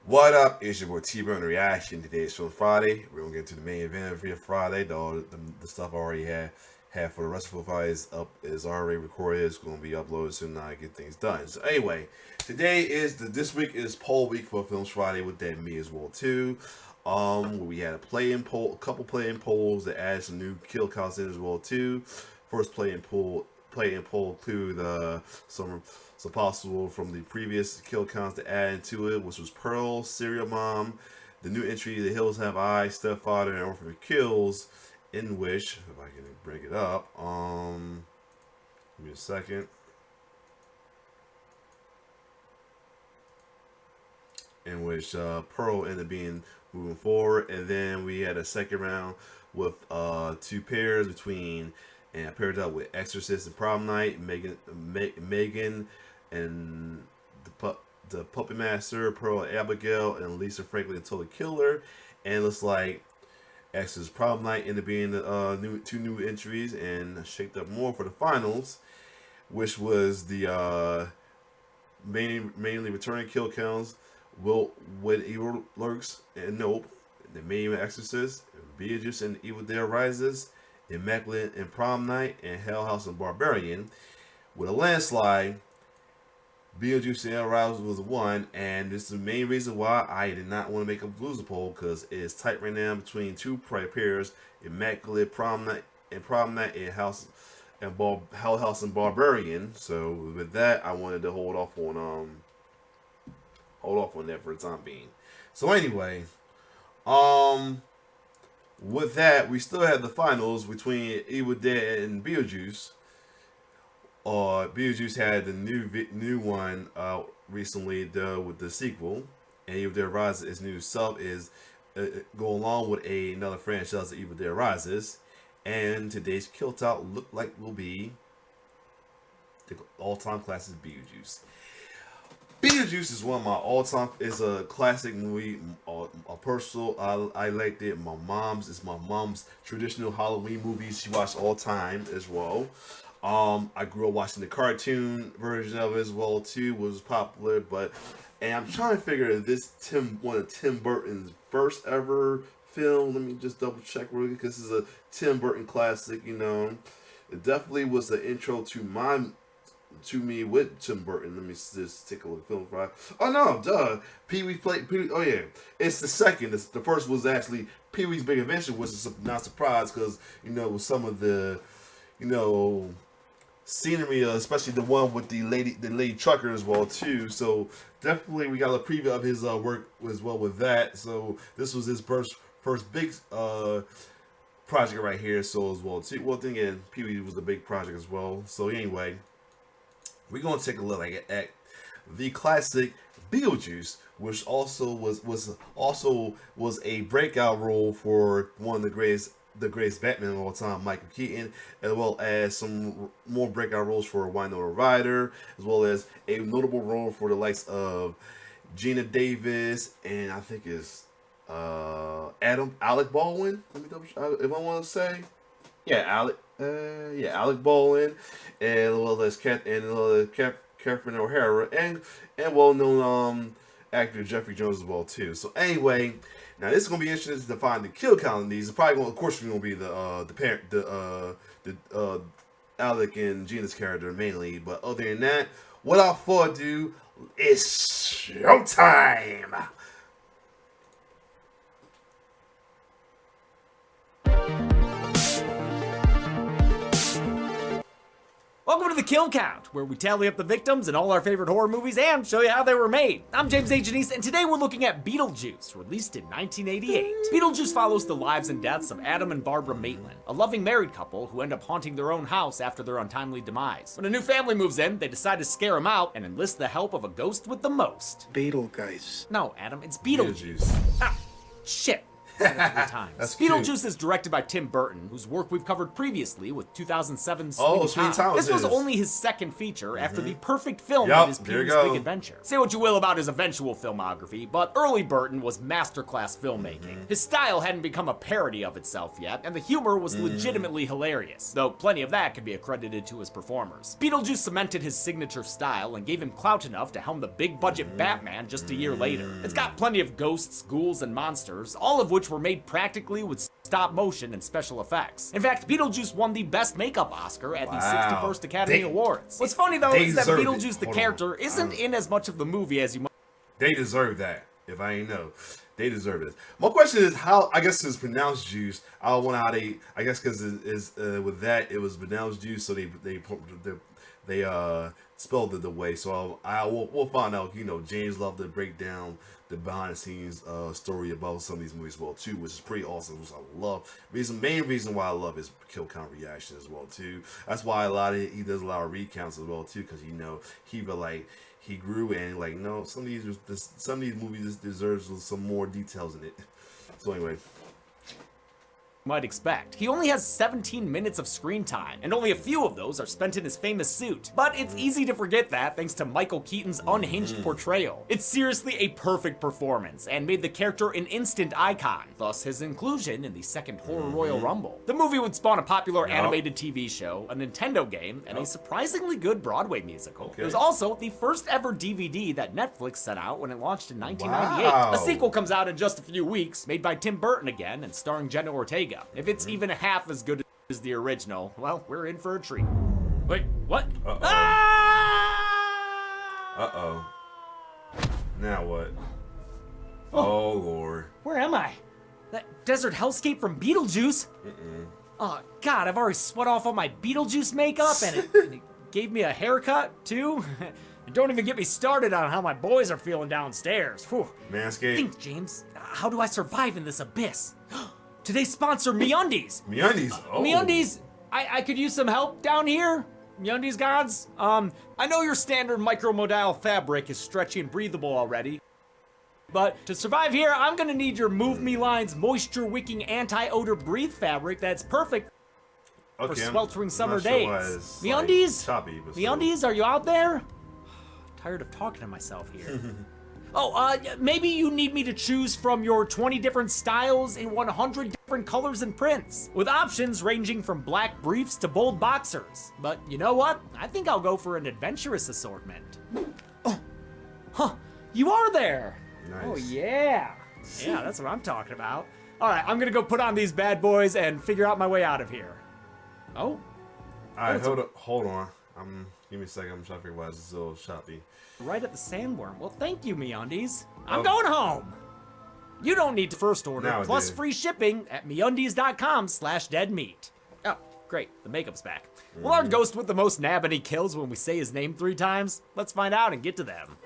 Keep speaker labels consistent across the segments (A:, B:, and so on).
A: What up? It's your boy T-Burn Reaction. Today's Film Friday. We're gonna get to the main event of Friday. The stuff I already had for the rest of the Friday is already recorded. It's gonna be uploaded soon as I get things done. So anyway, this week is poll week for Films Friday with that me as well too. We had a couple play-in polls that added some new kill counts in as well too. First play-in poll include some possible from the previous kill counts to add into it, which was Pearl, Serial Mom, the new entry, The Hills Have Eyes, Stepfather, and Orphan Kills, in which, if I can bring it up, give me a second. In which Pearl ended up being moving forward, and then we had a second round with two pairs between, and I paired up with Exorcist and Prom Night, Megan and the Puppet Master, Pearl Abigail, and Lisa Franklin and Total Killer. And it looks like Exorcist Prom Night ended up being the two new entries and shaped up more for the finals, which was the mainly returning kill counts. With Evil Lurks and Nope, The Main Exorcist, Beetlejuice and Evil Dead Rises, Immaculate and Prom Night, and Hell House and Barbarian. With a landslide, Beetlejuice and Hell House was one, and this is the main reason why I did not want to make a loser poll, because it's tight right now between two pairs, Immaculate Prom Night and Hell House and Barbarian. So with that, I wanted to hold off on that for the time being. So anyway, with that, we still have the finals between Evil Dead and Beetlejuice. Beetlejuice had the new one recently with the sequel, and Evil Dead Rises is new sub is go along with another franchise of Evil Dead Rises, and today's kill out look like will be the all-time classic Beetlejuice. Beetlejuice is one of my all-time. It's a classic movie. A personal. I liked it. My mom's traditional Halloween movie. She watched all time as well. I grew up watching the cartoon version of it as well too. Was popular, and I'm trying to figure if this one of Tim Burton's first ever film. Let me just double check really, because this is a Tim Burton classic. You know, it definitely was the intro to me with Tim Burton. Let me just take a look at film right. Oh no, duh. Pee-wee played. Oh yeah, it's the second. The first was actually Pee-wee's Big Adventure, which is not surprised because with some of the scenery, especially the one with the lady trucker as well too. So definitely we got a preview of his work as well with that. So this was his first big project right here. So as well too. Well, then again, Pee-wee was a big project as well. So anyway, we're gonna take a look at the classic Beetlejuice, which also was a breakout role for one of the greatest Batman of all time, Michael Keaton, as well as some more breakout roles for Winona Ryder, as well as a notable role for the likes of Gina Davis, and I think it's Alec Baldwin. Let me double check if I want to say, Alec Baldwin, and as well as Catherine O'Hara, and well-known actor Jeffrey Jones as well too. So anyway, now this is gonna be interesting to find the kill count in these. It's probably of course, gonna be the Alec and Gina's character mainly. But other than that, without further ado, it's showtime.
B: Welcome to the Kill Count, where we tally up the victims in all our favorite horror movies and show you how they were made. I'm James A. Janice, and today we're looking at Beetlejuice, released in 1988. Beetlejuice follows the lives and deaths of Adam and Barbara Maitland, a loving married couple who end up haunting their own house after their untimely demise. When a new family moves in, they decide to scare them out and enlist the help of a ghost with the most.
C: Beetlejuice.
B: No, Adam, it's Beetlejuice. Ah, shit. Said it 3 times.
A: That's cute.
B: Beetlejuice is directed by Tim Burton, whose work we've covered previously with 2007's
A: Sweeney Todd
B: This was
A: is.
B: only his second feature after the perfect film
A: Yup,
B: of his
A: there you
B: Peter's
A: go.
B: Big Adventure. Say what you will about his eventual filmography, but early Burton was masterclass filmmaking. His style hadn't become a parody of itself yet, and the humor was legitimately hilarious, though plenty of that can be accredited to his performers. Beetlejuice cemented his signature style and gave him clout enough to helm the big-budget Batman just a year later. It's got plenty of ghosts, ghouls, and monsters, all of which were made practically with stop motion and special effects. In fact, Beetlejuice won the Best Makeup Oscar at the 61st Academy Awards. What's funny though is that Beetlejuice the character isn't in as much of the movie as you might.
A: They deserve that. If I ain't know, they deserve it. My question is how. I guess it's pronounced juice. I don't know how they. I guess because with that it was pronounced juice, so they spelled it the way. So we'll find out. You know, James loved to break down the behind the scenes story about some of these movies as well too, which is pretty awesome, which I love. Main reason why I love his kill count reaction as well too. That's why he does a lot of recounts as well too, because you know he feel like he grew and like no, some of these movies deserves some more details in it. So anyway.
B: Might expect. He only has 17 minutes of screen time, and only a few of those are spent in his famous suit. But it's easy to forget that thanks to Michael Keaton's unhinged portrayal. It's seriously a perfect performance, and made the character an instant icon, thus his inclusion in the second Horror Royal Rumble. The movie would spawn a popular animated TV show, a Nintendo game, and a surprisingly good Broadway musical. It was also the first ever DVD that Netflix sent out when it launched in 1998.
A: Wow.
B: A sequel comes out in just a few weeks, made by Tim Burton again, and starring Jenna Ortega. If it's even half as good as the original, well, we're in for a treat. Wait, what?
A: Uh-oh.
B: Ah!
A: Uh-oh. Now what? Oh, Lord.
B: Where am I? That desert hellscape from Beetlejuice? Oh, God, I've already sweat off all my Beetlejuice makeup, and it gave me a haircut, too. And don't even get me started on how my boys are feeling downstairs. Whew.
A: Manscaped.
B: Think, James, how do I survive in this abyss? Do they sponsor MeUndies?
A: MeUndies. Oh.
B: MeUndies, I could use some help down here. MeUndies gods. I know your standard micromodal fabric is stretchy and breathable already, but to survive here, I'm gonna need your Move Me Line's moisture-wicking anti-odor breathe fabric that's perfect for sweltering summer days. MeUndies?
A: Choppy, but
B: MeUndies, are you out there? Tired of talking to myself here. Maybe you need me to choose from your 20 different styles in 100 different colors and prints, with options ranging from black briefs to bold boxers. But you know what? I think I'll go for an adventurous assortment. Oh, huh, you are there.
A: Nice.
B: Oh yeah. Yeah, that's what I'm talking about. All right, I'm gonna go put on these bad boys and figure out my way out of here. Oh.
A: All right, hold on. Give me a second. I'm trying to figure why it's so choppy.
B: Right at the sandworm. Well, thank you, MeUndies. I'm going home. You don't need to first order, plus free shipping at MeUndies.com/deadmeat. Oh, great. The makeup's back. Will our ghost with the most nabbity kills when we say his name 3 times? Let's find out and get to them.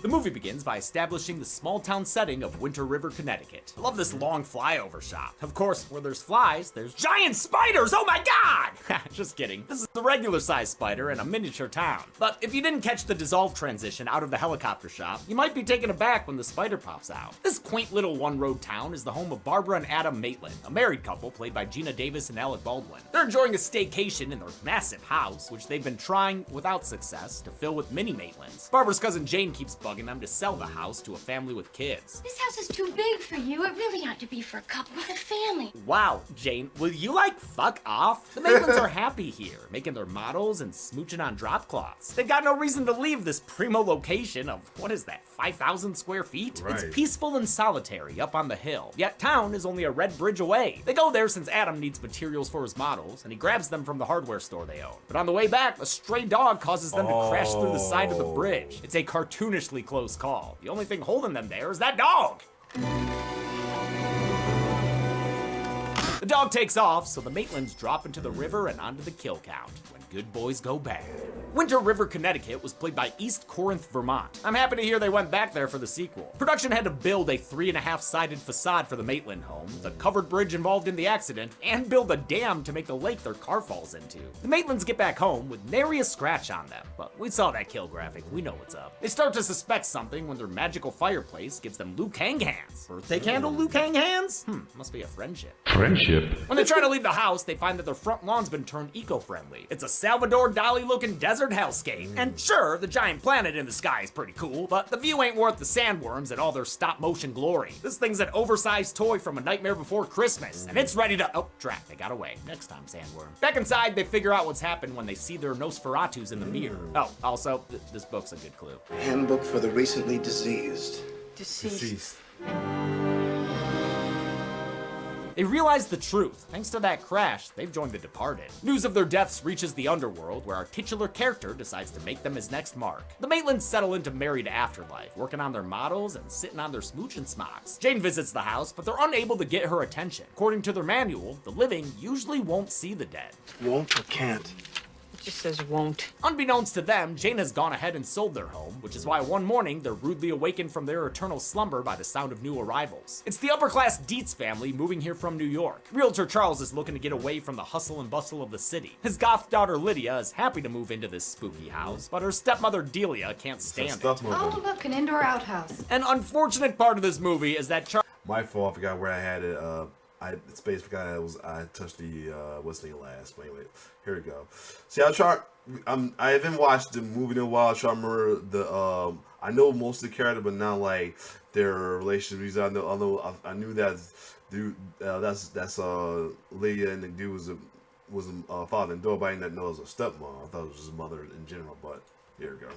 B: The movie begins by establishing the small-town setting of Winter River, Connecticut. I love this long flyover shot. Of course, where there's flies, there's giant spiders! Oh my god! Just kidding. This is a regular-sized spider in a miniature town. But if you didn't catch the dissolve transition out of the helicopter shot, you might be taken aback when the spider pops out. This quaint little one-road town is the home of Barbara and Adam Maitland, a married couple played by Gina Davis and Alec Baldwin. They're enjoying a staycation in their massive house, which they've been trying, without success, to fill with mini Maitlands. Barbara's cousin Jane keeps bugging them to sell the house to a family with kids.
C: This house is too big for you. It really ought to be for a couple with a family.
B: Wow, Jane, will you fuck off? The Maitlands are happy here, making their models and smooching on drop cloths. They've got no reason to leave this primo location of, 5,000 square feet?
A: Right.
B: It's peaceful and solitary up on the hill, yet town is only a red bridge away. They go there since Adam needs materials for his models, and he grabs them from the hardware store they own. But on the way back, a stray dog causes them to crash through the side of the bridge. It's a cartoonishly close call. The only thing holding them there is that dog. The dog takes off, so the Maitlands drop into the river and onto the kill count. When good boys go bad. Winter River, Connecticut was played by East Corinth, Vermont. I'm happy to hear they went back there for the sequel. Production had to build a 3.5-sided facade for the Maitland home, the covered bridge involved in the accident, and build a dam to make the lake their car falls into. The Maitlands get back home with nary a scratch on them, but we saw that kill graphic, we know what's up. They start to suspect something when their magical fireplace gives them Luke Hang hands. Birthday candle Luke Hang hands? Must be a friendship.
D: Friendship?
B: When they try to leave the house, they find that their front lawn's been turned eco-friendly. It's a Salvador Dali-looking desert hellscape. And sure, the giant planet in the sky is pretty cool, but the view ain't worth the sandworms and all their stop-motion glory. This thing's an oversized toy from A Nightmare Before Christmas, and it's ready to— oh, drat, they got away. Next time, sandworm. Back inside, they figure out what's happened when they see their Nosferatus in the mirror. Oh, also, this book's a good clue.
E: Handbook for the recently diseased.
A: Deceased.
B: They realize the truth. Thanks to that crash, they've joined the Departed. News of their deaths reaches the underworld, where our titular character decides to make them his next mark. The Maitlands settle into married afterlife, working on their models and sitting on their smoochin' smocks. Jane visits the house, but they're unable to get her attention. According to their manual, the living usually won't see the dead.
E: Won't or can't?
F: It just says won't.
B: Unbeknownst to them, Jane has gone ahead and sold their home, which is why one morning they're rudely awakened from their eternal slumber by the sound of new arrivals. It's the upper-class Dietz family moving here from New York. Realtor Charles is looking to get away from the hustle and bustle of the city. His goth daughter Lydia is happy to move into this spooky house, but her stepmother Delia can't stand it.
G: Oh, look, an indoor outhouse.
B: An unfortunate part of this movie is that Charles—
A: My fault. I forgot where I had it. I forgot I touched the what's the last. But anyway, here we go. See, I haven't watched the movie in a while. I try to remember the I know most of the character, but not like their relationships. I knew that dude. That's Leah and the dude was a father and daughter. But I didn't know it was a stepmom. I thought it was his mother in general. But here we go.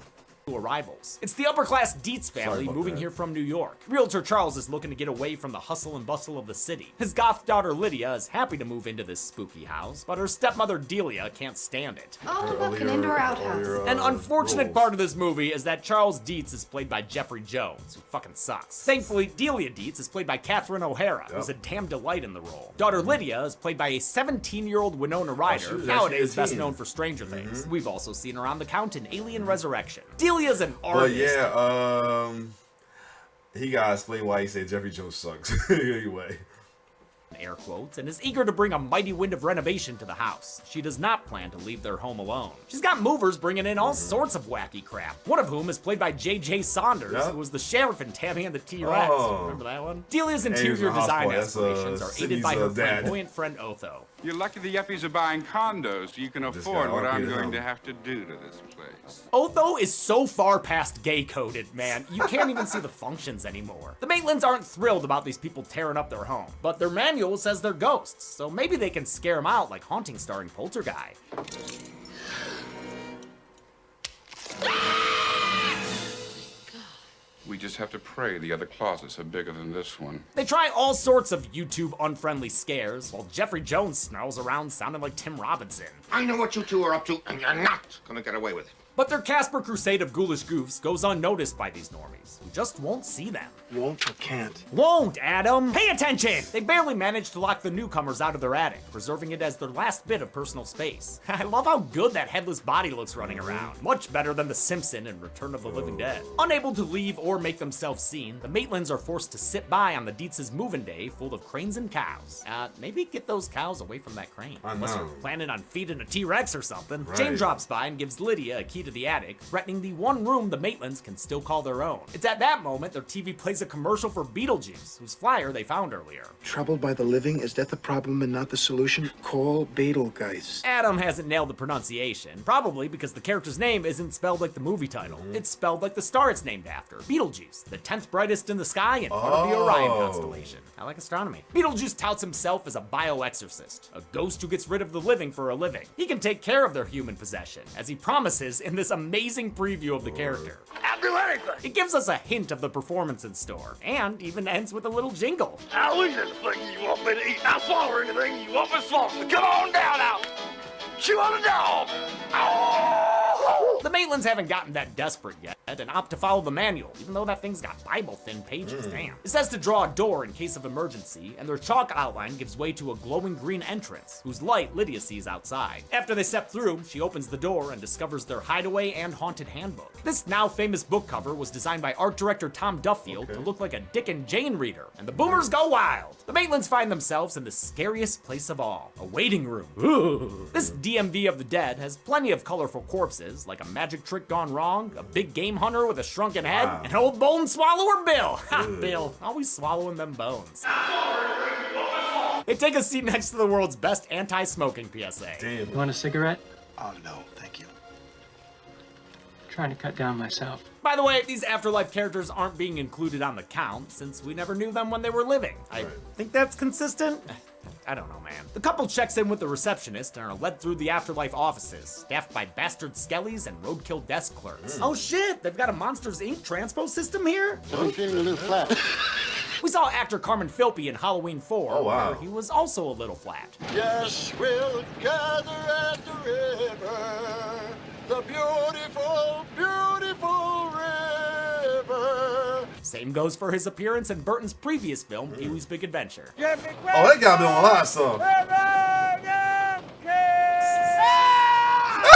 B: Arrivals. It's the upper-class Dietz family moving here from New York. Realtor Charles is looking to get away from the hustle and bustle of the city. His goth daughter Lydia is happy to move into this spooky house, but her stepmother Delia can't stand it.
G: Oh, look, an indoor outhouse.
B: An unfortunate part of this movie is that Charles Dietz is played by Jeffrey Jones, who fucking sucks. Thankfully, Delia Dietz is played by Catherine O'Hara, who's a damn delight in the role. Daughter Lydia is played by a 17-year-old Winona Ryder, nowadays best known for Stranger Things. We've also seen her on The Count in Alien Resurrection. Delia's an artist.
A: Yeah, he gotta explain why he said Jeffrey Jones sucks. Anyway.
B: Air quotes, and is eager to bring a mighty wind of renovation to the house. She does not plan to leave their home alone. She's got movers bringing in all sorts of wacky crap, one of whom is played by J.J. Saunders, who was the sheriff in Tammy and the T-Rex. Remember that one? Delia's interior design aspirations are aided by her flamboyant friend Otho.
H: You're lucky the yuppies are buying condos so you can afford what I'm going to have to do to this place.
B: Otho is so far past gay-coded, man. You can't even see the functions anymore. The Maitlands aren't thrilled about these people tearing up their home, but their manual says they're ghosts, so maybe they can scare them out like Haunting starring Poltergeist.
H: We just have to pray the other closets are bigger than this one.
B: They try all sorts of YouTube unfriendly scares, while Jeffrey Jones snarls around sounding like Tim Robinson.
I: I know what you two are up to, and you're not gonna get away with it.
B: But their Casper crusade of ghoulish goofs goes unnoticed by these normies, who just won't see them.
E: Won't or can't?
B: Won't, Adam! Pay attention! They barely manage to lock the newcomers out of their attic, preserving it as their last bit of personal space. I love how good that headless body looks running around. Much better than the Simpson in Return of the Living Dead. Unable to leave or make themselves seen, the Maitlands are forced to sit by on the Dietz's moving day full of cranes and cows. Maybe get those cows away from that crane. Unless you're planning on feeding a T-Rex or something. Right. Jane drops by and gives Lydia a key to the attic, threatening the one room the Maitlands can still call their own. It's at that moment their TV plays a commercial for Beetlejuice, whose flyer they found earlier.
E: Troubled by the living? Is that the problem and not the solution? Call Beetlejuice.
B: Adam hasn't nailed the pronunciation, probably because the character's name isn't spelled like the movie title. It's spelled like the star it's named after, Beetlejuice, the 10th brightest in the sky and part of the Orion constellation. I like astronomy. Beetlejuice touts himself as a bioexorcist, a ghost who gets rid of the living for a living. He can take care of their human possession, as he promises in this amazing preview of the character.
I: I'll do anything.
B: It gives us a hint of the performance in store, and even ends with a little jingle.
I: I'll eat anything you want me to eat. I'll swallow anything you want me to swallow. Come on down now. Chew on a dog. Oh!
B: The Maitlands haven't gotten that desperate yet. and opt to follow the manual, even though that thing's got Bible-thin pages, damn. It says to draw a door in case of emergency, and their chalk outline gives way to a glowing green entrance, whose light Lydia sees outside. After they step through, she opens the door and discovers their hideaway and haunted handbook. This now famous book cover was designed by art director Tom Duffield to look like a Dick and Jane reader, and the boomers go wild. The Maitlands find themselves in the scariest place of all, a waiting room. Ooh. This DMV of the dead has plenty of colorful corpses, like a magic trick gone wrong, a big game hunter with a shrunken head, and old bone swallower Bill. Ha, Bill, always swallowing them bones. Hey, take a seat next to the world's best anti-smoking PSA.
A: Damn.
D: You want a cigarette?
E: Oh, no, thank you.
D: Trying to cut down myself.
B: By the way, these afterlife characters aren't being included on the count since we never knew them when they were living. I think that's consistent. I don't know, man. The couple checks in with the receptionist and are led through the afterlife offices, staffed by bastard skellies and roadkill desk clerks. Oh shit, they've got a Monsters, Inc. transpo system here?
I: I'm feeling a little flat.
B: We saw actor Carmen Philby in Halloween 4,
A: Oh, wow.
B: where he was also a little flat.
I: Yes, we'll gather at the river, the beautiful, beautiful river.
B: Same goes for his appearance in Burton's previous film, Pee-wee's Big Adventure.
A: Oh, that got me on a lot of stuff.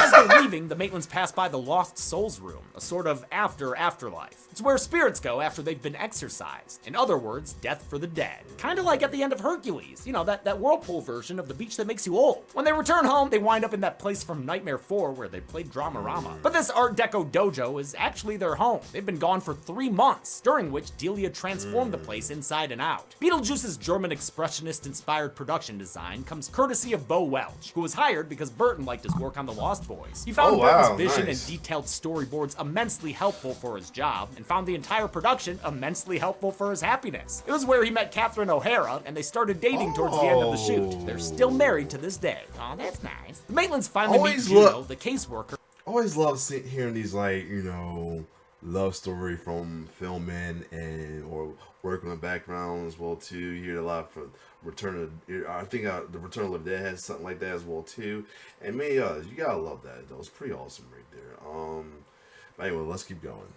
B: As they're leaving, the Maitlands pass by the Lost Souls room, a sort of afterlife. It's where spirits go after they've been exorcised. In other words, death for the dead. Kinda like at the end of Hercules, you know, that whirlpool version of the beach that makes you old. When they return home, they wind up in that place from Nightmare 4 where they played Dramarama. But this Art Deco dojo is actually their home. They've been gone for 3 months, during which Delia transformed the place inside and out. Beetlejuice's German expressionist-inspired production design comes courtesy of Bo Welch, who was hired because Burton liked his work on The Lost Boys. He found Burton's vision and detailed storyboards immensely helpful for his job, and found the entire production immensely helpful for his happiness. It was where he met Catherine O'Hara, and they started dating towards the end of the shoot. They're still married to this day. Oh, that's nice. The Maitlands finally meet Juno, the caseworker.
A: Always love hearing these, like, you know, love story from filming and or working in the background as well too. You hear a lot from I think the Return of the Dead has something like that as well too. And many others. You gotta love that. That was pretty awesome right there. But anyway, let's keep going.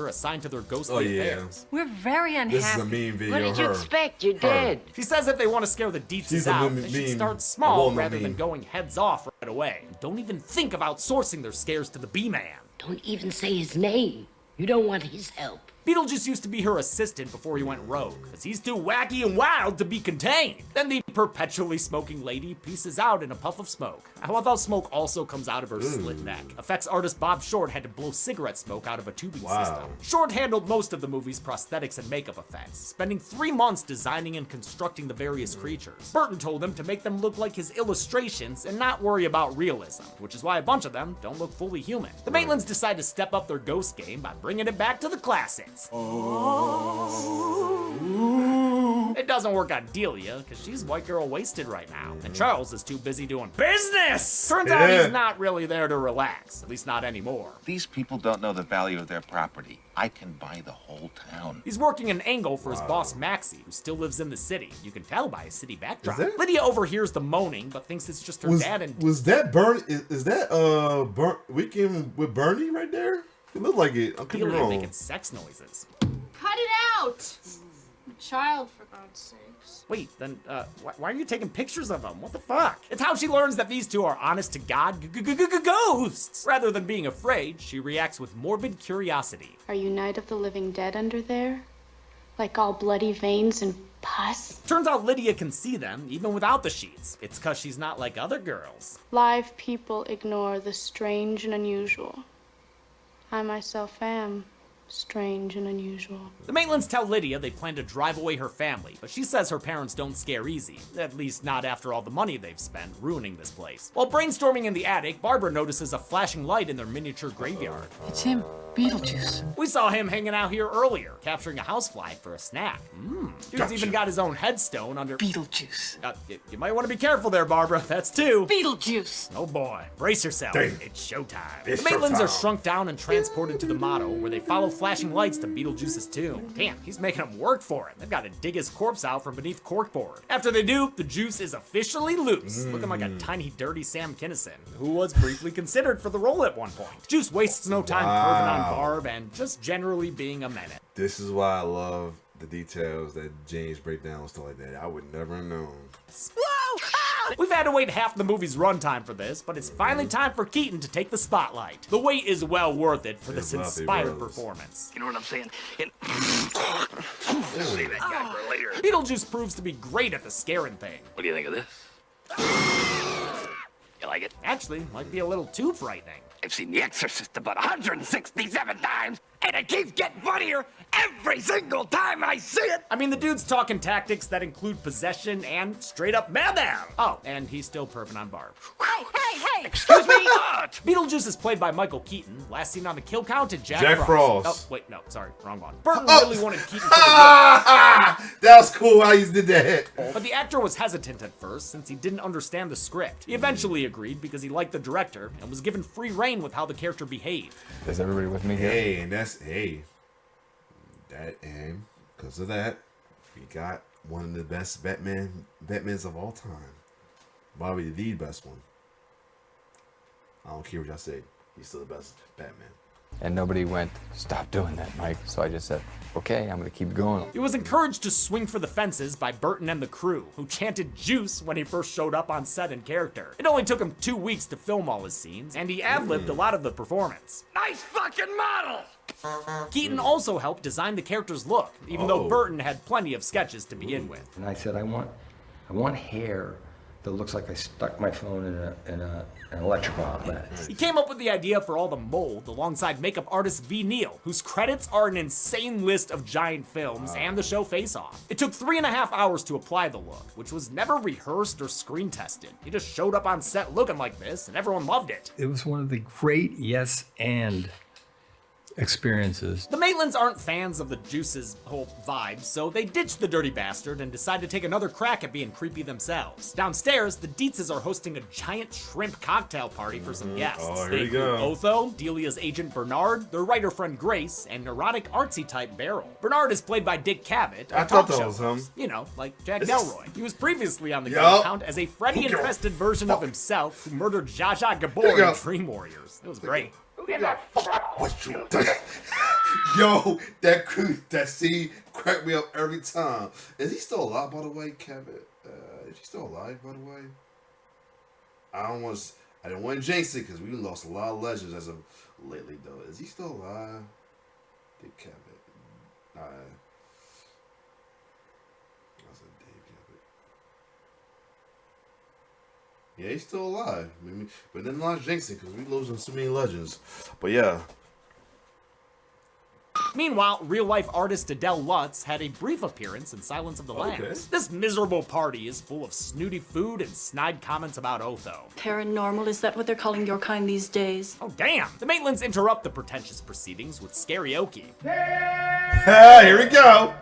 B: Assigned to their ghostly affairs.
F: We're very unhappy.
A: This is a mean video.
F: What did you expect? You're dead.
B: She says if they want to scare the Dietzes out, they should start small rather than going heads off right away. Don't even think of outsourcing their scares to the B-Man.
J: Don't even say his name. You don't want his help.
B: Beetlejuice used to be her assistant before he went rogue, because he's too wacky and wild to be contained. Then the perpetually smoking lady pieces out in a puff of smoke. I love how smoke also comes out of her slit neck. Effects artist Bob Short had to blow cigarette smoke out of a tubing system. Short handled most of the movie's prosthetics and makeup effects, spending 3 months designing and constructing the various creatures. Burton told him to make them look like his illustrations and not worry about realism, which is why a bunch of them don't look fully human. The Maitlands decide to step up their ghost game by bringing it back to the classics. It doesn't work on Delia, because she's white girl wasted right now, and Charles is too busy doing business! Turns out he's not really there to relax, at least not anymore.
K: These people don't know the value of their property. I can buy the whole town.
B: He's working an angle for his boss Maxie, who still lives in the city. You can tell by his city backdrop. Lydia overhears the moaning, but thinks it's just her dad and...
A: Was that Bernie? Is that Weekend with Bernie right there? It looked like it. I could be wrong.
B: Making sex noises.
G: Cut it out! I'm a child, for God's sakes.
B: Wait, then, why are you taking pictures of them? What the fuck? It's how she learns that these two are honest to God ghosts. Rather than being afraid, she reacts with morbid curiosity.
G: Are you Night of the Living Dead under there? Like all bloody veins and pus?
B: Turns out Lydia can see them, even without the sheets. It's cause she's not like other girls.
G: Live people ignore the strange and unusual. I myself am strange and unusual.
B: The Maitlands tell Lydia they plan to drive away her family, but she says her parents don't scare easy. At least not after all the money they've spent ruining this place. While brainstorming in the attic, Barbara notices a flashing light in their miniature graveyard.
F: It's him.
D: Beetlejuice.
B: We saw him hanging out here earlier, capturing a housefly for a snack. Dude's even got his own headstone under...
D: Beetlejuice.
B: You might want to be careful there, Barbara. That's two.
J: Beetlejuice.
B: Oh boy, brace yourself.
A: Dang.
B: It's showtime.
A: It's
B: the Maitlands are
A: showtime.
B: shrunk down and transported to the Motto, where they follow flashing lights to Beetlejuice's tomb. Damn, he's making them work for him. They've got to dig his corpse out from beneath corkboard. After they do, the juice is officially loose, looking like a tiny, dirty Sam Kinison, who was briefly considered for the role at one point. Juice wastes no time perving on Barb and just generally being a menace.
A: This is why I love the details that James break down and stuff like that. I would never have known.
B: We've had to wait half the movie's runtime for this, but it's finally time for Keaton to take the spotlight. The wait is well worth it for this inspired performance.
I: You know what I'm saying? Save that guy for later.
B: Beetlejuice proves to be great at the scaring thing.
I: What do you think of this? You like it?
B: Actually, might be a little too frightening.
I: I've seen The Exorcist about 167 times, and it keeps getting funnier every single time I see it.
B: I mean, the dude's talking tactics that include possession and straight up madman. Oh, and he's still perping on Barb.
C: Hey!
I: Excuse me? What?
B: Beetlejuice is played by Michael Keaton, last seen on the kill count at
A: Jack Frost.
B: Oh, wait, no, sorry, wrong one. Burton really wanted Keaton for the
A: That was cool how you did that.
B: but the actor was hesitant at first since he didn't understand the script. He eventually agreed because he liked the director and was given free reign with how the character behaved.
L: Is everybody with me here?
A: Hey, and that's that, and because of that, we got one of the best Batmans of all time. Probably the best one. I don't care what y'all say. He's still the best Batman.
L: And nobody went, stop doing that, Mike. So I just said, okay, I'm gonna keep going.
B: He was encouraged to swing for the fences by Burton and the crew, who chanted juice when he first showed up on set in character. It only took him 2 weeks to film all his scenes, and he ad-libbed a lot of the performance.
I: Nice fucking model!
B: Keaton also helped design the character's look, even though Burton had plenty of sketches to begin with.
M: And I said, I want hair that looks like I stuck my phone in an electrical outlet.
B: He came up with the idea for all the mold alongside makeup artist V. Neal, whose credits are an insane list of giant films and the show Face Off. It took 3.5 hours to apply the look, which was never rehearsed or screen tested. He just showed up on set looking like this, and everyone loved it.
N: It was one of the great yes and experiences.
B: The Maitlands aren't fans of the Juice's whole vibe, so they ditched the dirty bastard and decide to take another crack at being creepy themselves. Downstairs, the Dietzes are hosting a giant shrimp cocktail party for some guests.
A: Oh, here
B: They
A: we go.
B: include Otho, Delia's agent Bernard, their writer friend Grace, and neurotic artsy type Beryl. Bernard is played by Dick Cavett, a
A: I
B: talk
A: thought that
B: show
A: was him.
B: host. You know, like Jack
A: Is this-
B: Delroy. He was previously on the
A: Yup.
B: account as a Freddy-infested version of himself who murdered Zsa Zsa
A: There
B: Gabor
A: you go.
B: in Dream Warriors. It was great.
A: What you done? Yo, that scene cracked me up every time. Is he still alive, by the way, Kevin? Is he still alive, by the way? I didn't want to jinx it because we lost a lot of legends as of lately, though. Is he still alive? Dick Kevin. I said Dave Kevin. Yeah, he's still alive. But then not jinxing because we losing so many legends. But yeah.
B: Meanwhile, real-life artist Adele Lutz had a brief appearance in Silence of the Lambs. This miserable party is full of snooty food and snide comments about Otho.
O: Paranormal, is that what they're calling your kind these days?
B: Oh, damn! The Maitlands interrupt the pretentious proceedings with karaoke.
A: Here we go.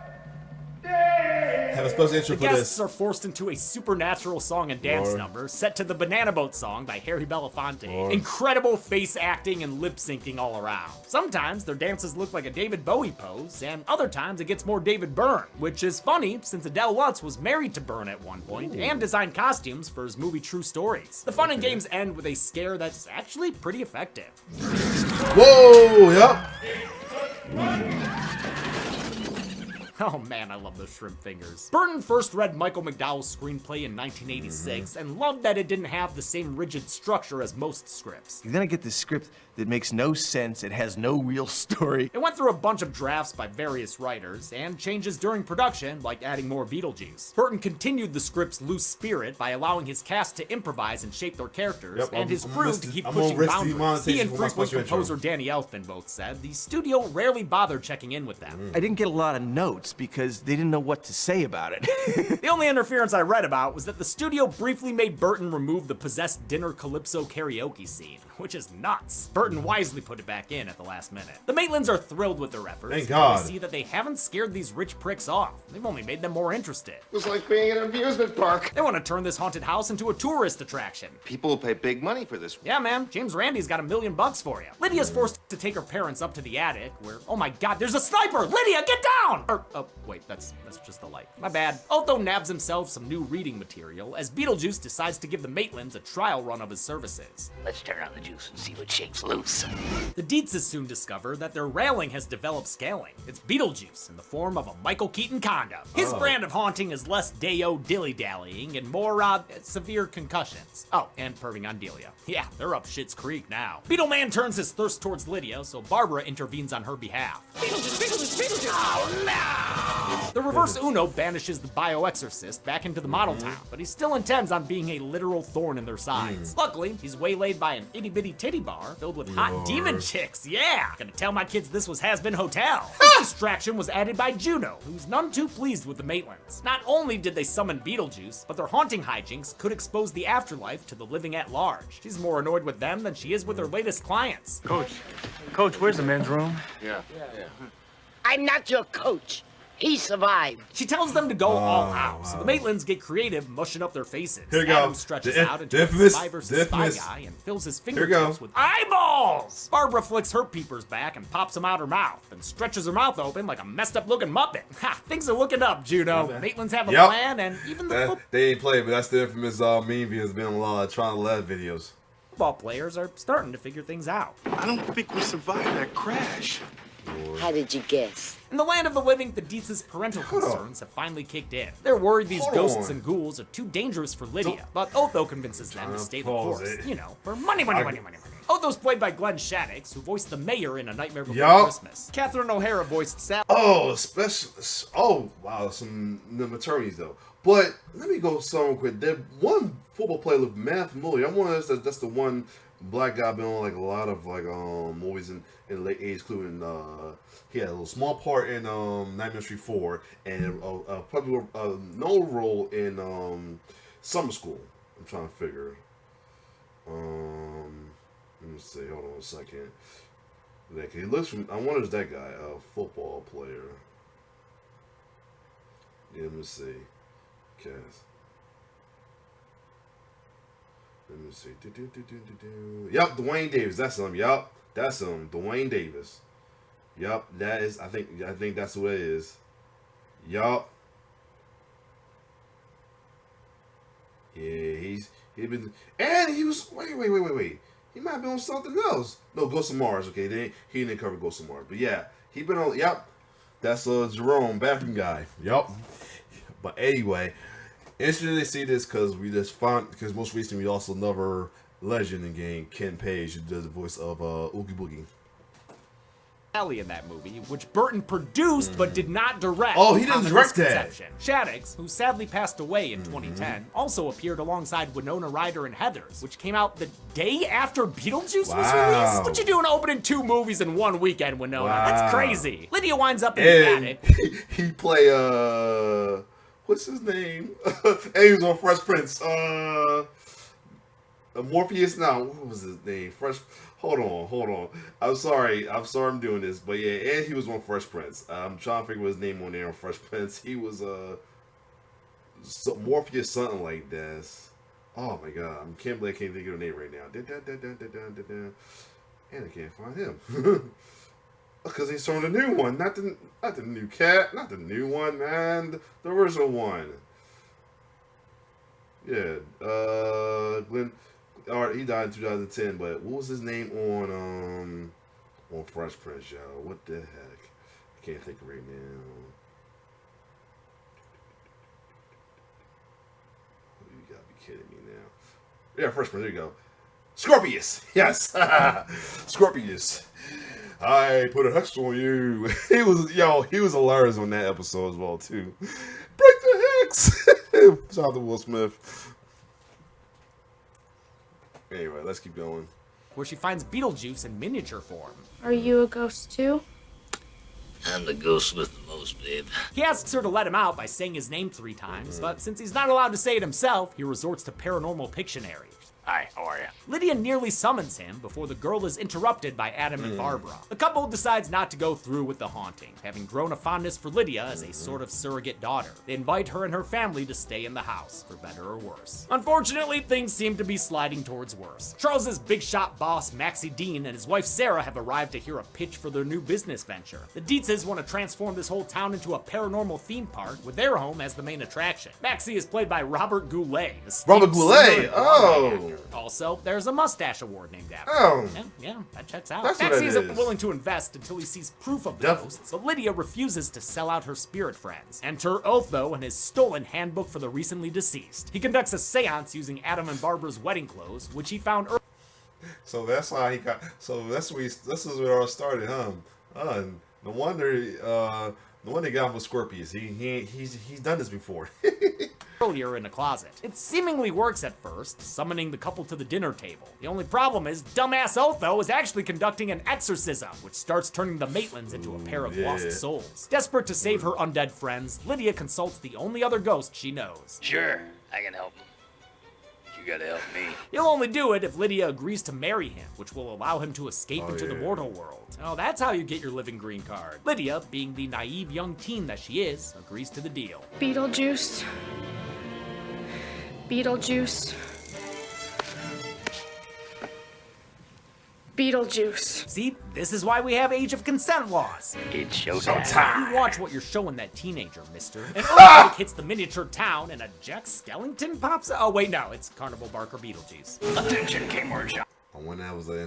A: Have a special intro
B: The
A: for
B: guests
A: this.
B: are forced into a supernatural song and dance
A: Lord.
B: number set to the Banana Boat song by Harry Belafonte.
A: Lord.
B: Incredible face acting and lip syncing all around. Sometimes their dances look like a David Bowie pose, and other times it gets more David Byrne, which is funny since Adele Lutz was married to Byrne at one point and designed costumes for his movie True Stories. The fun and games end with a scare that's actually pretty effective.
A: Whoa, yep.
B: Oh man, I love those shrimp fingers. Burton first read Michael McDowell's screenplay in 1986 and loved that it didn't have the same rigid structure as most scripts.
P: You're gonna get this script that makes no sense, it has no real story.
B: It went through a bunch of drafts by various writers and changes during production, like adding more Beetlejuice. Burton continued the script's loose spirit by allowing his cast to improvise and shape their characters,
A: Yep,
B: and his
A: I'm
B: crew
A: risking-
B: to keep
A: I'm gonna
B: pushing
A: risk the
B: boundaries.
A: monetization
B: He and
A: for my
B: frequent
A: special intro.
B: composer Danny Elfman both said the studio rarely bothered checking in with them.
P: I didn't get a lot of notes. nuts because they didn't know what to say about it.
B: The only interference I read about was that the studio briefly made Burton remove the possessed dinner calypso karaoke scene, which is nuts. Burton wisely put it back in at the last minute. The Maitlands are thrilled with their efforts.
A: Thank God.
B: They see that they haven't scared these rich pricks off. They've only made them more interested.
Q: It was like being in an amusement park.
B: They want to turn this haunted house into a tourist attraction.
Q: People will pay big money for this.
B: Yeah, man, James Randi's got $1 million for you. Lydia's forced to take her parents up to the attic where, oh my God, there's a sniper! Lydia, get down! Oh, wait, that's just the light. My bad. Otho nabs himself some new reading material as Beetlejuice decides to give the Maitlands a trial run of his services.
J: Let's turn on the juice and see what shakes loose.
B: The Dietzes soon discover that their railing has developed scaling. It's Beetlejuice in the form of a Michael Keaton condom. His brand of haunting is less Deo dilly-dallying and more, severe concussions. Oh, and perving on Delia. Yeah, they're up Shit's Creek now. Beetleman turns his thirst towards Lydia, so Barbara intervenes on her behalf.
J: Beetlejuice! Oh, no!
B: The reverse Uno banishes the bioexorcist back into the model town, but he still intends on being a literal thorn in their sides. Luckily, he's waylaid by an itty-bitty titty bar filled with hot demon chicks. Yeah! Gonna tell my kids this was Has-Been Hotel. This distraction was added by Juno, who's none too pleased with the Maitlands. Not only did they summon Beetlejuice, but their haunting hijinks could expose the afterlife to the living at large. She's more annoyed with them than she is with her latest clients.
D: Coach, where's the men's room?
Q: Yeah.
J: I'm not your coach. He survived.
B: She tells them to go all out, so the Maitlands get creative, mushing up their faces.
A: Here we go.
B: Adam stretches out into a spy versus spy guy and fills his fingertips with eyeballs. Barbara flicks her peepers back and pops them out her mouth, and stretches her mouth open like a messed up looking Muppet. Ha! Things are looking up, Juno. Maitlands have a plan, and even the
A: they ain't played, but that's the infamous meme video has been on a lot of Trying to Laugh videos.
B: Football players are starting to figure things out.
Q: I don't think we survived that crash.
J: How did you guess?
B: In the land of the living, the Dietzes' parental concerns have finally kicked in. They're worried these ghosts and ghouls are too dangerous for Lydia, but Otho convinces them to stay the course. You know, for money. Otho's played by Glenn Shaddix, who voiced the mayor in A Nightmare Before Christmas. Catherine O'Hara voiced Sal.
A: Oh, wow, some attorneys though. But let me go somewhere quick. That one football player looked mad familiar. I'm wondering if that's the one black guy been on like a lot of movies in late age, including he had a little small part in Nightmare on Street 4 and probably no role in Summer School. I'm trying to figure. Let me see. Hold on a second. Like, he looks from. I wonder if that guy a football player. Yeah, let me see. Cast. Let me see. Yep, Dwayne Davis. That's him. Yep, that's him. Dwayne Davis. Yep, that is. I think that's who it is. Yup. Yeah, he been, and he was. Wait. He might have been on something else. No, Ghost of Mars. Okay, he didn't cover Ghost of Mars, but yeah, he been on. Yep, that's Jerome, bathroom guy. Yep. But anyway, interesting to see this because because most recently we also another legend in game, Ken Page, who does the voice of Oogie Boogie.
B: Alley in that movie, which Burton produced but did not direct.
A: Oh, he didn't direct that.
B: Shaddix, who sadly passed away in 2010, also appeared alongside Winona Ryder in Heathers, which came out the day after Beetlejuice was released. What you doing opening 2 movies in 1 weekend, Winona? That's crazy. Lydia winds up in the attic.
A: He play what's his name? And he was on Fresh Prince. Morpheus. Now, what was his name? Hold on. I'm sorry I'm doing this, but yeah, and he was on Fresh Prince. I'm trying to figure his name on there on Fresh Prince. He was Morpheus, something like this. Oh my god, I can't believe I can't think of the name right now. And I can't find him. Because he's on the new one, not the new cat, not the new one, man, the original one. Yeah, Glenn. Alright, he died in 2010, but what was his name on Fresh Prince, y'all? What the heck? I can't think of right now. You gotta be kidding me now. Yeah, Fresh Prince, there you go. Scorpius! Yes! Scorpius. I put a hex on you. He was hilarious on that episode as well, too. Break the hex! Shout out to Will Smith. Anyway, let's keep going.
B: Where she finds Beetlejuice in miniature form.
G: Are you a ghost too?
J: I'm the ghost with the most
R: close, babe.
B: He asks her to let him out by saying his name 3 times, but since he's not allowed to say it himself, he resorts to paranormal Pictionary.
R: Hi, how are you?
B: Lydia nearly summons him before the girl is interrupted by Adam and Barbara. The couple decides not to go through with the haunting, having grown a fondness for Lydia as a sort of surrogate daughter. They invite her and her family to stay in the house, for better or worse. Unfortunately, things seem to be sliding towards worse. Charles's big shot boss, Maxie Dean, and his wife Sarah have arrived to hear a pitch for their new business venture. The Dietzes want to transform this whole town into a paranormal theme park with their home as the main attraction. Maxie is played by Robert Goulet.
A: Robert Goulet? Oh!
B: Also, there's a mustache award named after
A: him.
B: Yeah, that checks out.
A: That's what
B: Maxie
A: it
B: isn't
A: is.
B: willing to invest until he sees proof of the ghosts, but Lydia refuses to sell out her spirit friends. Enter Otho and his stolen handbook for the recently deceased. He conducts a seance using Adam and Barbara's wedding clothes, which he found earlier.
A: So that's how he got. So this is where it all started, huh? No wonder he got him with Scorpius. He's done this before.
B: Earlier in a closet. It seemingly works at first, summoning the couple to the dinner table. The only problem is dumbass Otho is actually conducting an exorcism, which starts turning the Maitlands into a pair of lost souls. Desperate to save her undead friends, Lydia consults the only other ghost she knows.
R: Sure, I can help him. You gotta help me.
B: He'll only do it if Lydia agrees to marry him, which will allow him to escape into the mortal world. Oh, that's how you get your living green card. Lydia, being the naive young teen that she is, agrees to the deal.
G: Beetlejuice. Beetlejuice. Beetlejuice.
B: See, this is why we have age of consent laws.
R: It's showtime.
B: You watch what you're showing that teenager, mister. An earthquake hits the miniature town and a Jack Skellington pops out. Oh, wait, no, it's Carnival Barker Beetlejuice.
R: Attention, King Workshop.
A: I wonder that was an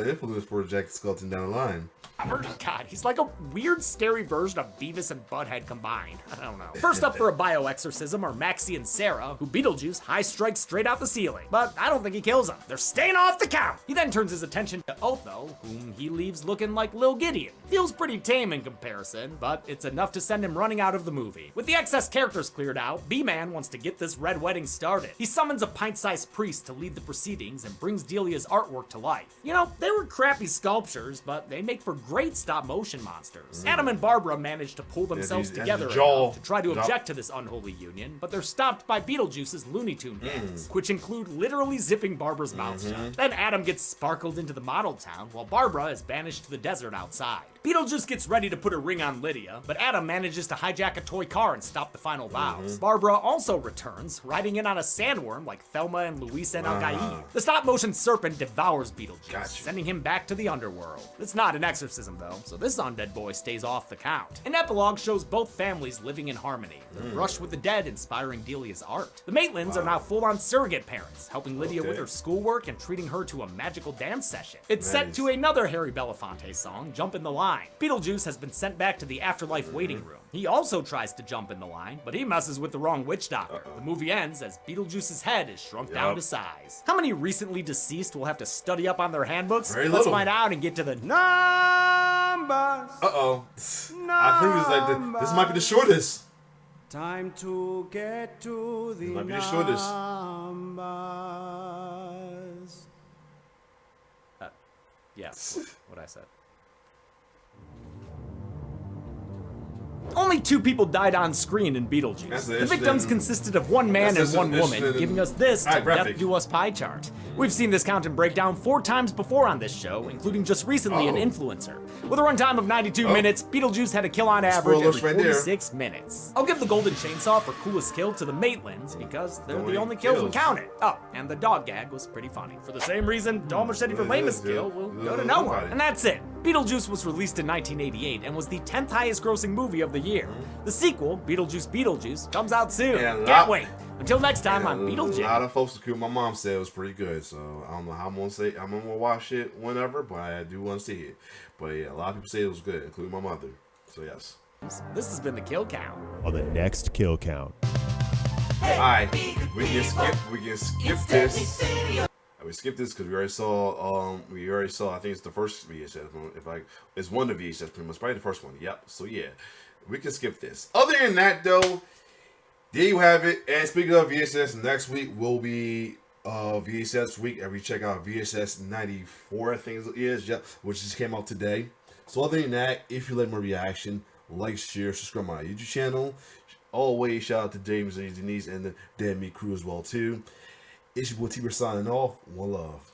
A: influence for Jack Skeleton down the line.
B: God, he's like a weird, scary version of Beavis and Butthead combined. I don't know. First up for a bioexorcism are Maxie and Sarah, who Beetlejuice high strikes straight out the ceiling. But I don't think he kills them. They're staying off the count. He then turns his attention to Otho, whom he leaves looking like Lil Gideon. Feels pretty tame in comparison, but it's enough to send him running out of the movie. With the excess characters cleared out, B-Man wants to get this red wedding started. He summons a pint-sized priest to lead the proceedings and brings Delia's artwork to life. You know, they were crappy sculptures, but they make for great stop-motion monsters. Adam and Barbara manage to pull themselves together enough to try to object to this unholy union, but they're stopped by Beetlejuice's Looney Tune gags, which include literally zipping Barbara's mouth shut. Then Adam gets sparkled into the model town, while Barbara is banished to the desert outside. Beetlejuice gets ready to put a ring on Lydia, but Adam manages to hijack a toy car and stop the final vows. Barbara also returns, riding in on a sandworm like Thelma and Louise and Algaïd. The stop-motion serpent devours Beetlejuice, sending him back to the underworld. It's not an exorcism, though, so this undead boy stays off the count. An epilogue shows both families living in harmony, their brush with the dead inspiring Delia's art. The Maitlands are now full-on surrogate parents, helping Lydia with her schoolwork and treating her to a magical dance session. It's set to another Harry Belafonte song, Jump in the Line. Beetlejuice has been sent back to the afterlife waiting room. He also tries to jump in the line, but he messes with the wrong witch doctor. The movie ends as Beetlejuice's head is shrunk down to size. How many recently deceased will have to study up on their handbooks? Let's find out and get to the numbers.
A: Uh-oh. I think it's like this might be the shortest.
S: Time to get to the
A: might be the shortest.
S: numbers.
B: Yes, what I said. Only 2 people died on screen in Beetlejuice. The victims consisted of 1 man and 1 woman, giving us this to Death Do Us pie chart. We've seen this count and breakdown 4 times before on this show, including just recently an influencer. With a runtime of 92 minutes, Beetlejuice had a kill on average every 46 minutes. I'll give the golden chainsaw for coolest kill to the Maitlands because they're the only kills we counted. Oh, and the dog gag was pretty funny. For the same reason, Dog Machete for lamest kill will go to no one. And that's it. Beetlejuice was released in 1988 and was the 10th highest grossing movie of the year. The sequel, Beetlejuice, comes out soon. Can't wait. Until next time on Beetlejuice.
A: A lot of folks agree. My mom said it was pretty good, so I don't know how I'm gonna watch it whenever, but I do want to see it. But yeah, a lot of people say it was good, including my mother. So yes.
B: This has been the Kill Count.
T: On the next Kill Count.
A: Alright, we can skip this. We skipped this because we already saw. I think it's the first VHS. It's one of the VHS, pretty much, probably the first one. Yep. So yeah, we can skip this. Other than that, though, there you have it. And speaking of VHS, next week will be VHS week. And we check out VHS 94, I think it is. Yep, which just came out today. So other than that, if you like my reaction, like, share, subscribe to my YouTube channel. Always shout out to James and Denise and the Damn Me crew as well too. It's your boy T signing off. One love.